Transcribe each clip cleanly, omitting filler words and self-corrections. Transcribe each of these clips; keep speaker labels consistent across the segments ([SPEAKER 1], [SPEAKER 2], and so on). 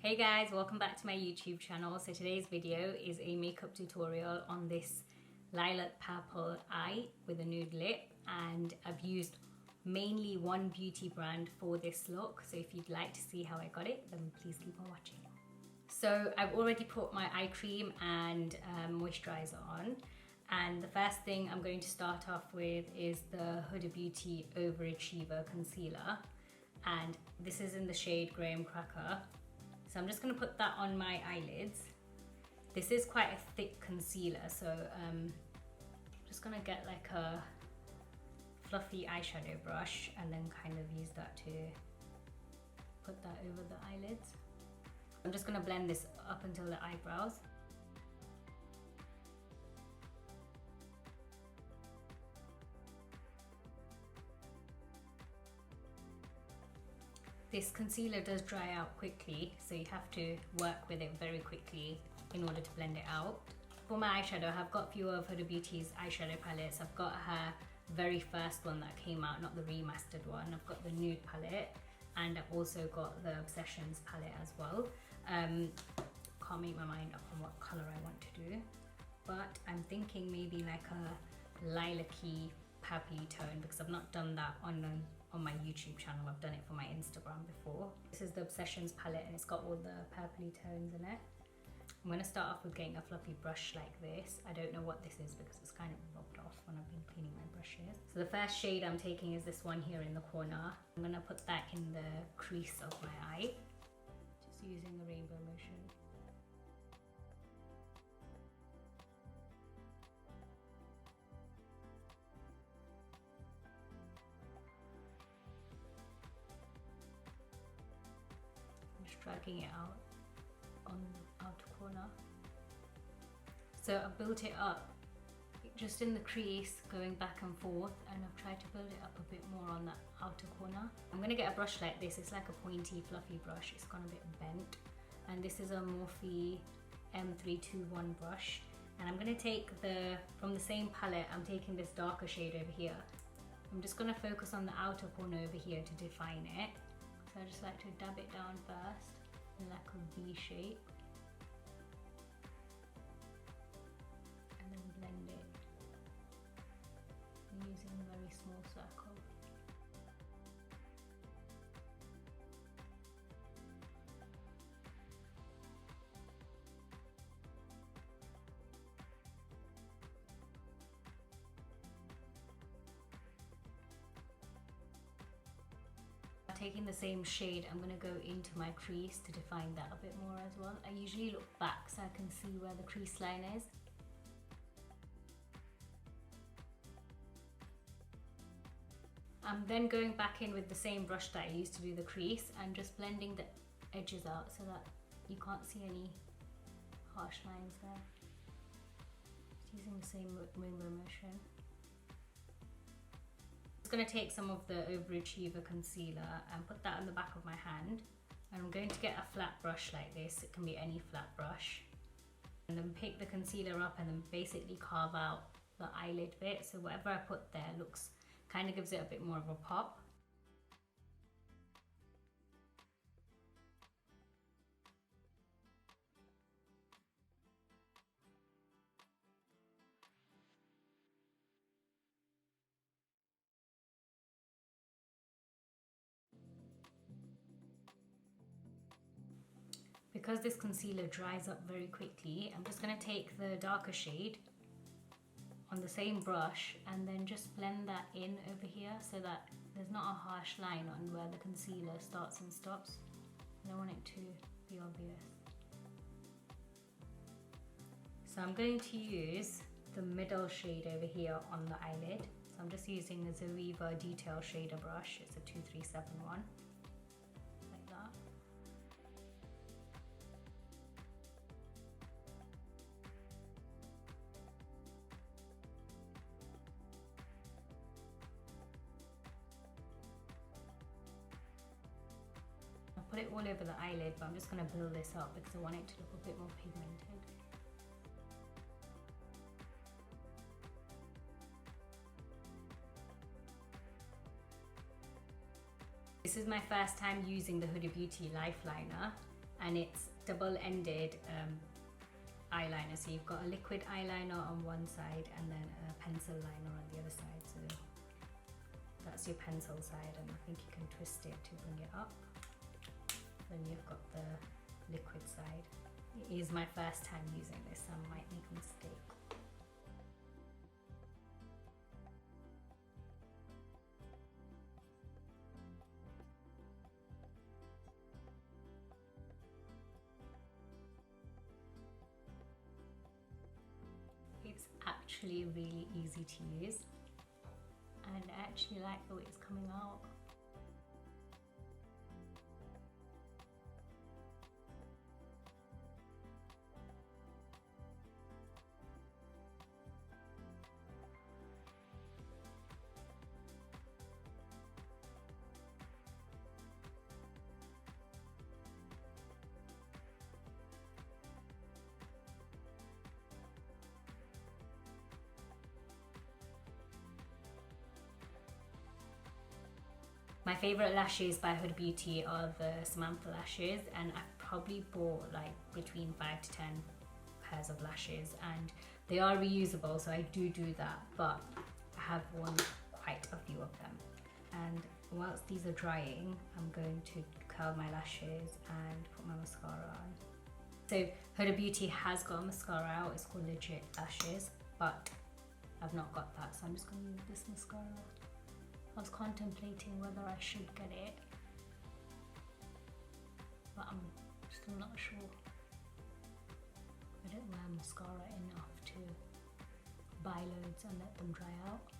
[SPEAKER 1] Hey guys, welcome back to my YouTube channel. So today's video is a makeup tutorial on this lilac purple eye with a nude lip, and I've used mainly one beauty brand for this look. So if you'd like to see how I got it, then please keep on watching. So I've already put my eye cream and moisturizer on, and the first thing I'm going to start off with is the Huda Beauty Overachiever Concealer, and this is in the shade Graham Cracker. So I'm just going to put that on my eyelids. This is quite a thick concealer, so I'm just going to get like a fluffy eyeshadow brush and then kind of use that to put that over the eyelids. I'm just going to blend this up until the eyebrows. This concealer does dry out quickly, so you have to work with it very quickly in order to blend it out. For my eyeshadow, I've got a few of Huda Beauty's eyeshadow palettes. I've got her very first one that came out, not the remastered one. I've got the nude palette, and I've also got the Obsessions palette as well. Can't make my mind up on what colour I want to do, but I'm thinking maybe like a lilac-y purpley tone, because I've not done that on my YouTube channel. I've done it for my Instagram before. This is the Obsessions palette, and it's got all the purpley tones in it. I'm going to start off with getting a fluffy brush like this. I don't know what this is because it's kind of rubbed off when I've been cleaning my brushes. So the first shade I'm taking is this one here in the corner. I'm going to put that in the crease of my eye, just using the rainbow motion. Dragging it out on the outer corner. So I've built it up just in the crease, going back and forth, and I've tried to build it up a bit more on that outer corner. I'm going to get a brush like this. It's like a pointy fluffy brush. It's gone a bit bent, and this is a Morphe M321 brush, and I'm going to take from the same palette, I'm taking this darker shade over here. I'm just going to focus on the outer corner over here to define it. So I just like to dab it down first in like a V shape, and then blend it using a very small circle. Taking the same shade, I'm going to go into my crease to define that a bit more as well. I usually look back so I can see where the crease line is. I'm then going back in with the same brush that I used to do the crease and just blending the edges out so that you can't see any harsh lines there. Just using the same rainbow motion. I'm going to take some of the Overachiever concealer and put that on the back of my hand, and I'm going to get a flat brush like this. It can be any flat brush, and then pick the concealer up and then basically carve out the eyelid bit, so whatever I put there kind of gives it a bit more of a pop. Because this concealer dries up very quickly, I'm just going to take the darker shade on the same brush and then just blend that in over here so that there's not a harsh line on where the concealer starts and stops. I don't want it to be obvious. So I'm going to use the middle shade over here on the eyelid. So I'm just using the Zoeva Detail Shader brush. It's a 2371. Put it all over the eyelid, but I'm just going to build this up because I want it to look a bit more pigmented. This is my first time using the Huda Beauty Lifeliner, and it's double-ended eyeliner. So you've got a liquid eyeliner on one side and then a pencil liner on the other side. So that's your pencil side, and I think you can twist it to bring it up. Then you've got the liquid side. It is my first time using this, so I might make a mistake. It's actually really easy to use, and I actually like the way it's coming out. My favourite lashes by Huda Beauty are the Samantha lashes, and I've probably bought like between 5 to 10 pairs of lashes, and they are reusable, so I do that, but I have worn quite a few of them. And whilst these are drying, I'm going to curl my lashes and put my mascara on. So Huda Beauty has got a mascara out, it's called Legit Lashes, but I've not got that, so I'm just going to use this mascara. I was contemplating whether I should get it, but I'm still not sure. I don't wear mascara enough to buy loads and let them dry out.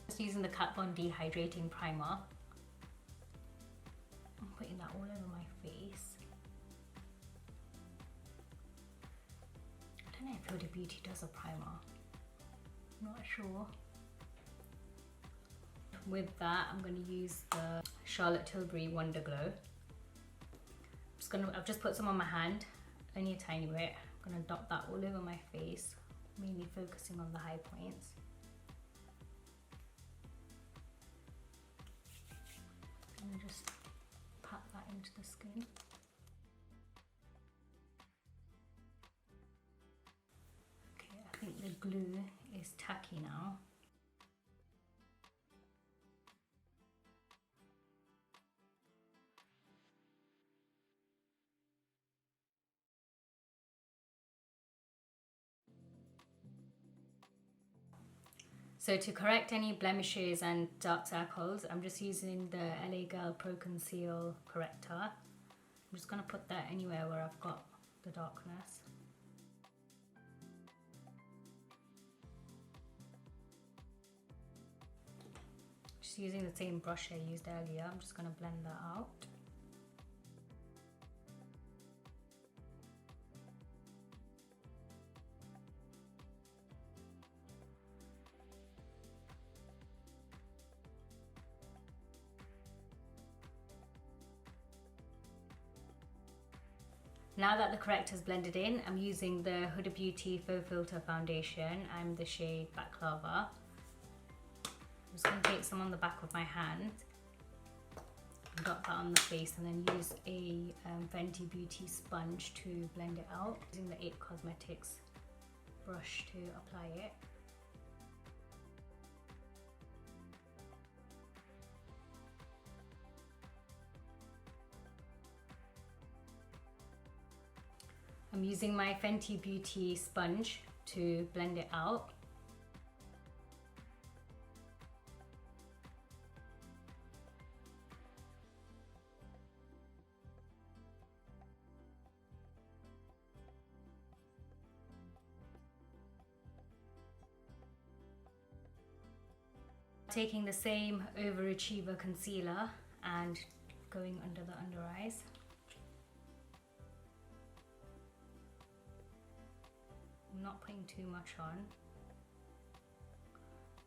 [SPEAKER 1] Just using the Kat Von D Hydrating Primer. I'm putting that all over my face. I don't know if Huda Beauty does a primer. I'm not sure. With that, I'm going to use the Charlotte Tilbury Wonder Glow. I've just put some on my hand, only a tiny bit. I'm going to dot that all over my face, mainly focusing on the high points. And just pat that into the skin. I think the glue is tacky now. So to correct any blemishes and dark circles, I'm just using the LA Girl Pro Conceal Corrector. I'm just going to put that anywhere where I've got the darkness. Using the same brush I used earlier, I'm just going to blend that out. Now that the corrector's blended in, I'm using the Huda Beauty Faux Filter Foundation. I'm the shade Baklava. I'm just going to take some on the back of my hand, dot that on the face, and then use a Fenty Beauty sponge to blend it out. Using the It Cosmetics brush to apply it. I'm using my Fenty Beauty sponge to blend it out. Taking the same Overachiever concealer and going under the under eyes. I'm not putting too much on.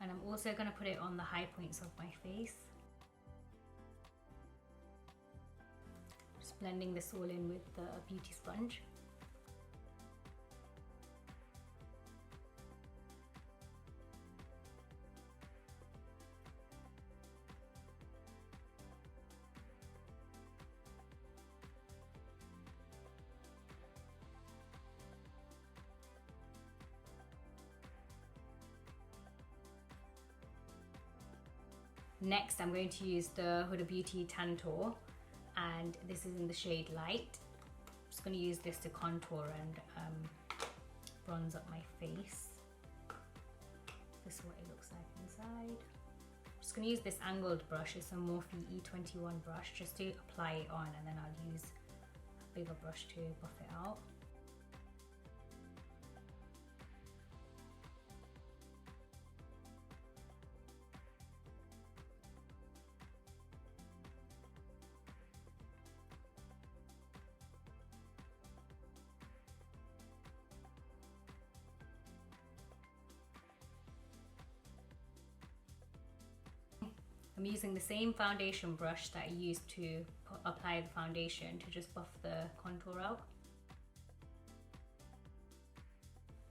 [SPEAKER 1] And I'm also going to put it on the high points of my face. Just blending this all in with the beauty sponge. Next, I'm going to use the Huda Beauty Tantor, and this is in the shade Light. I'm just going to use this to contour and bronze up my face. This is what it looks like inside. I'm just going to use this angled brush. It's a Morphe E21 brush, just to apply it on, and then I'll use a bigger brush to buff it out. I'm using the same foundation brush that I used to apply the foundation to just buff the contour out.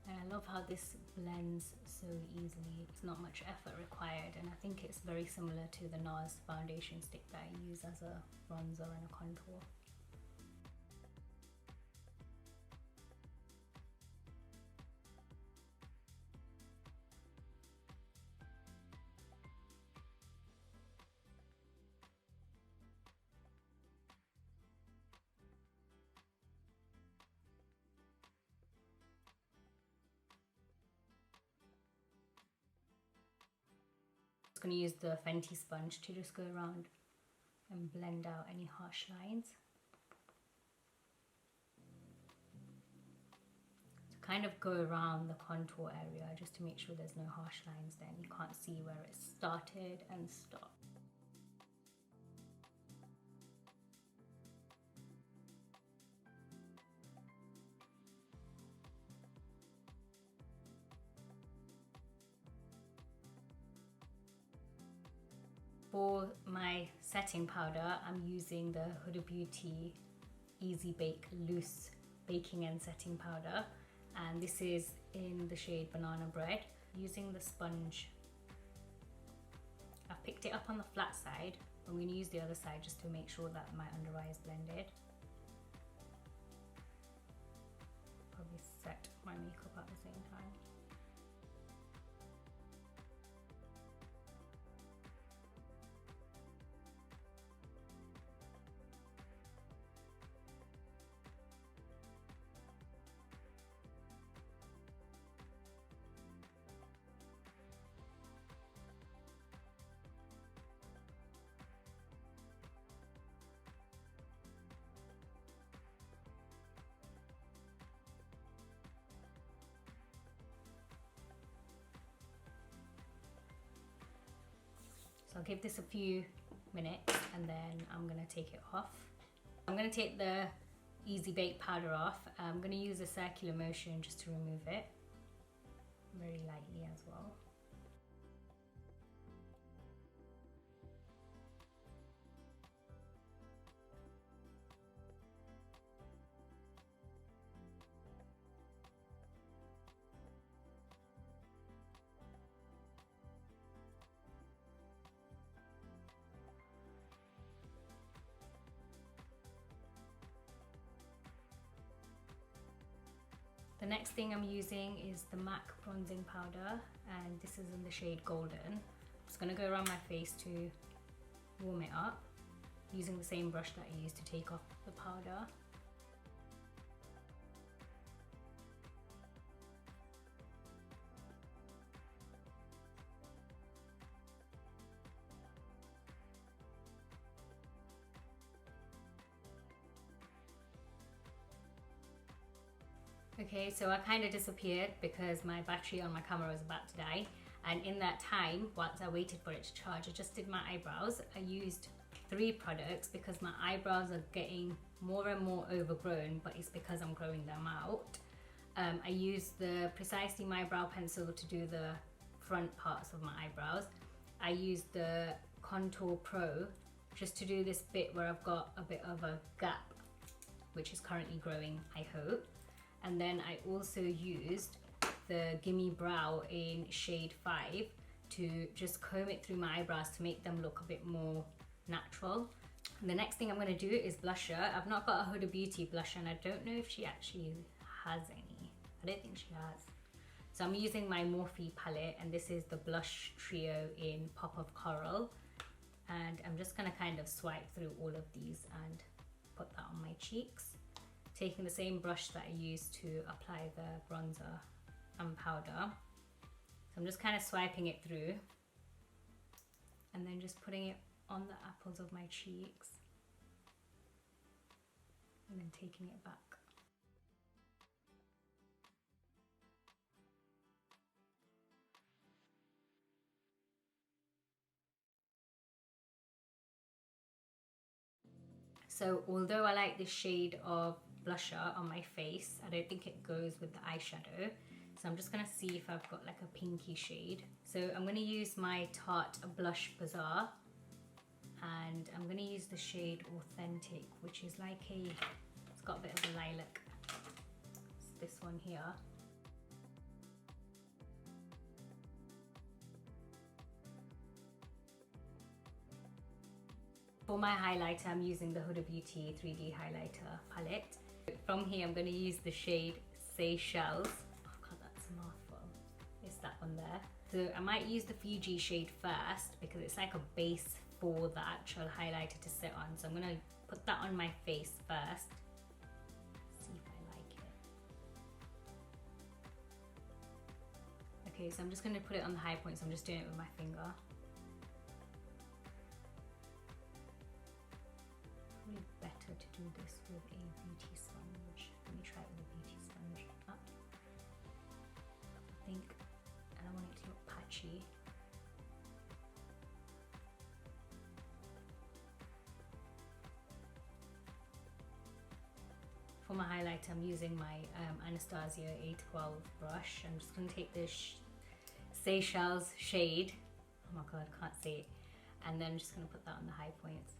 [SPEAKER 1] And I love how this blends so easily. It's not much effort required, and I think it's very similar to the NARS foundation stick that I use as a bronzer and a contour. Going to use the Fenty sponge to just go around and blend out any harsh lines. To kind of go around the contour area just to make sure there's no harsh lines there and you can't see where it started and stopped. For my setting powder, I'm using the Huda Beauty Easy Bake Loose Baking and Setting Powder, and this is in the shade Banana Bread. Using the sponge, I've picked it up on the flat side. I'm going to use the other side just to make sure that my under eye is blended. Probably set my makeup at the same time. So I'll give this a few minutes and then I'm going to take it off. I'm going to take the Easy Bake powder off. I'm going to use a circular motion just to remove it, very lightly as well. The next thing I'm using is the MAC bronzing powder, and this is in the shade Golden. I'm just going to go around my face to warm it up using the same brush that I used to take off the powder. Okay, so I kind of disappeared because my battery on my camera was about to die, and in that time, whilst I waited for it to charge, I just did my eyebrows. I used 3 products because my eyebrows are getting more and more overgrown, but it's because I'm growing them out. I used the Precisely My Brow Pencil to do the front parts of my eyebrows. I used the Contour Pro just to do this bit where I've got a bit of a gap, which is currently growing, I hope. And then I also used the Gimme Brow in shade 5 to just comb it through my eyebrows to make them look a bit more natural. And the next thing I'm going to do is blusher. I've not got a Huda Beauty blusher, and I don't know if she actually has any. I don't think she has. So I'm using my Morphe palette, and this is the Blush Trio in Pop of Coral. And I'm just gonna kind of swipe through all of these and put that on my cheeks, taking the same brush that I used to apply the bronzer and powder. So I'm just kind of swiping it through and then just putting it on the apples of my cheeks and then taking it back. So although I like this shade of blusher on my face, I don't think it goes with the eyeshadow. So I'm just gonna see if I've got like a pinky shade. So I'm gonna use my Tarte blush Bazaar, and I'm gonna use the shade Authentic, which is like it's got a bit of a lilac. It's this one here. For my highlighter, I'm using the Huda Beauty 3D highlighter palette. From here, I'm going to use the shade Seychelles. Oh god, that's a mouthful. It's that one there. So I might use the Fiji shade first because it's like a base for the actual highlighter to sit on. So I'm going to put that on my face first. See if I like it. Okay, so I'm just going to put it on the high point. So I'm just doing it with my finger. Better to do this with a beauty sponge. Let me try it with a beauty sponge. I think I don't want it to look patchy. For my highlighter, I'm using my Anastasia A12 brush. I'm just going to take this Seychelles shade. Oh my god, I can't see it. And then I'm just going to put that on the high points.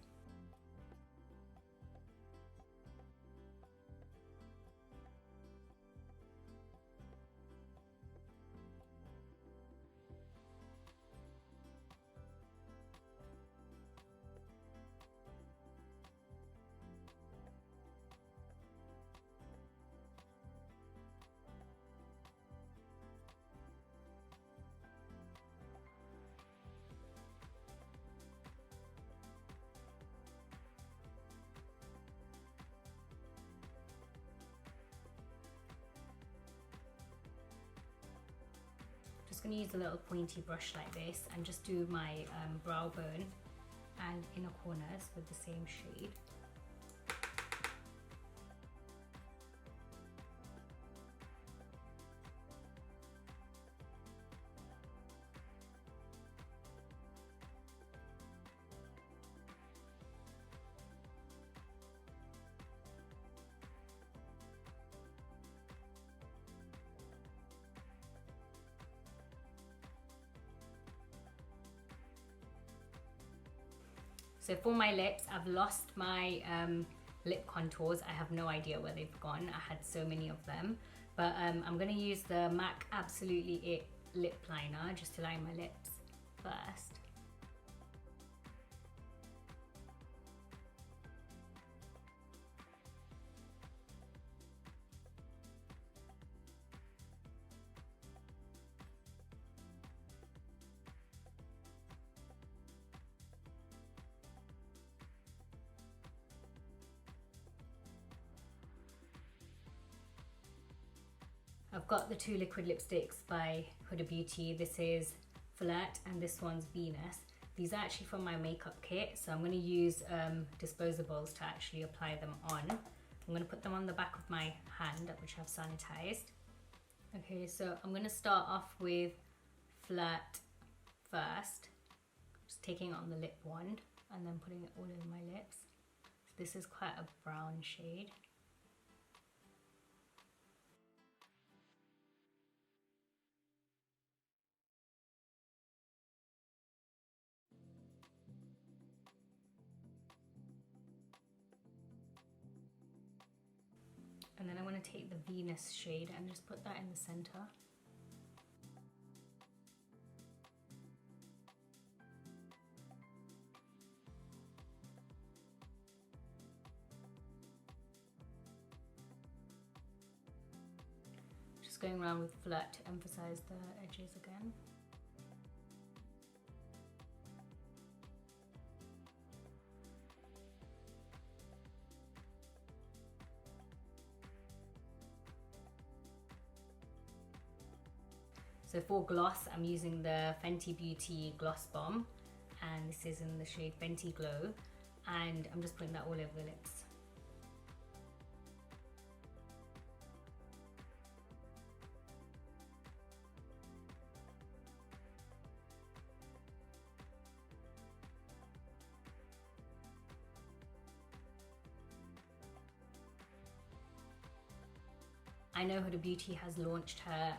[SPEAKER 1] Just going to use a little pointy brush like this and just do my brow bone and inner corners with the same shade. So for my lips, I've lost my lip contours. I have no idea where they've gone. I had so many of them. But I'm going to use the MAC Absolutely It lip liner just to line my lips first. I've got the two liquid lipsticks by Huda Beauty. This is Flirt and this one's Venus. These are actually from my makeup kit, so I'm going to use disposables to actually apply them on. I'm going to put them on the back of my hand, which I've sanitized. Okay, so I'm going to start off with Flirt first, just taking it on the lip wand and then putting it all over my lips. So this is quite a brown shade. And then I want to take the Venus shade and just put that in the center. Just going around with Flirt to emphasize the edges again. So for gloss, I'm using the Fenty Beauty Gloss Bomb, and this is in the shade Fenty Glow, and I'm just putting that all over the lips. I know Huda Beauty has launched her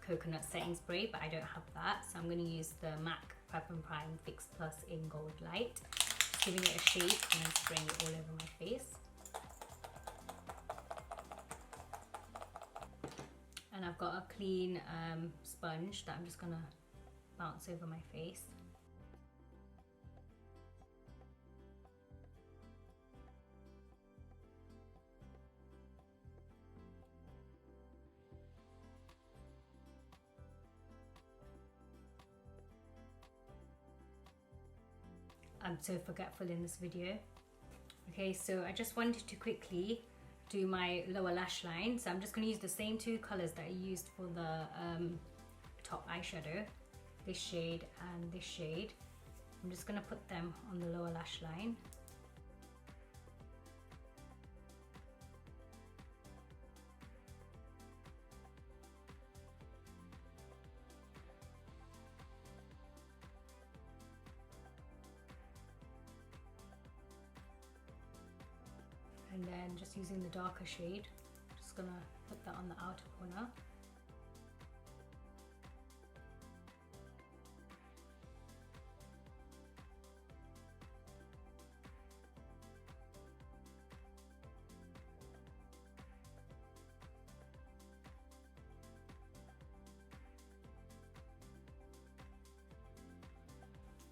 [SPEAKER 1] coconut setting spray, but I don't have that, so I'm going to use the MAC Prep and Prime Fix Plus in Gold Light, giving it a shake and then spraying it all over my face. And I've got a clean sponge that I'm just going to bounce over my face. I'm so forgetful in this video. Okay, so I just wanted to quickly do my lower lash line. So I'm just going to use the same two colors that I used for the top eyeshadow, this shade and this shade. I'm just going to put them on the lower lash line. And then just using the darker shade, just gonna put that on the outer corner.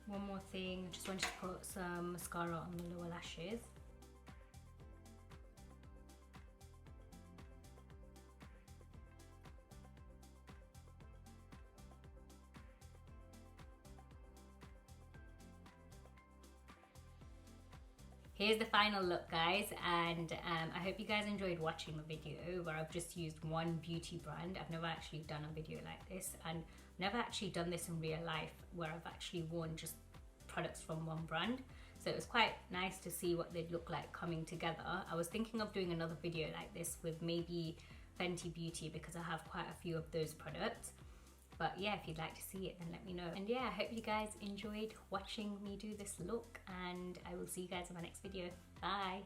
[SPEAKER 1] One more thing, just wanted to put some mascara on the lower lashes. Here's the final look, guys, and I hope you guys enjoyed watching the video where I've just used one beauty brand. I've never actually done a video like this, and never actually done this in real life where I've actually worn just products from one brand. So it was quite nice to see what they'd look like coming together. I was thinking of doing another video like this with maybe Fenty Beauty because I have quite a few of those products. But yeah, if you'd like to see it, then let me know. And yeah, I hope you guys enjoyed watching me do this look, and I will see you guys in my next video. Bye!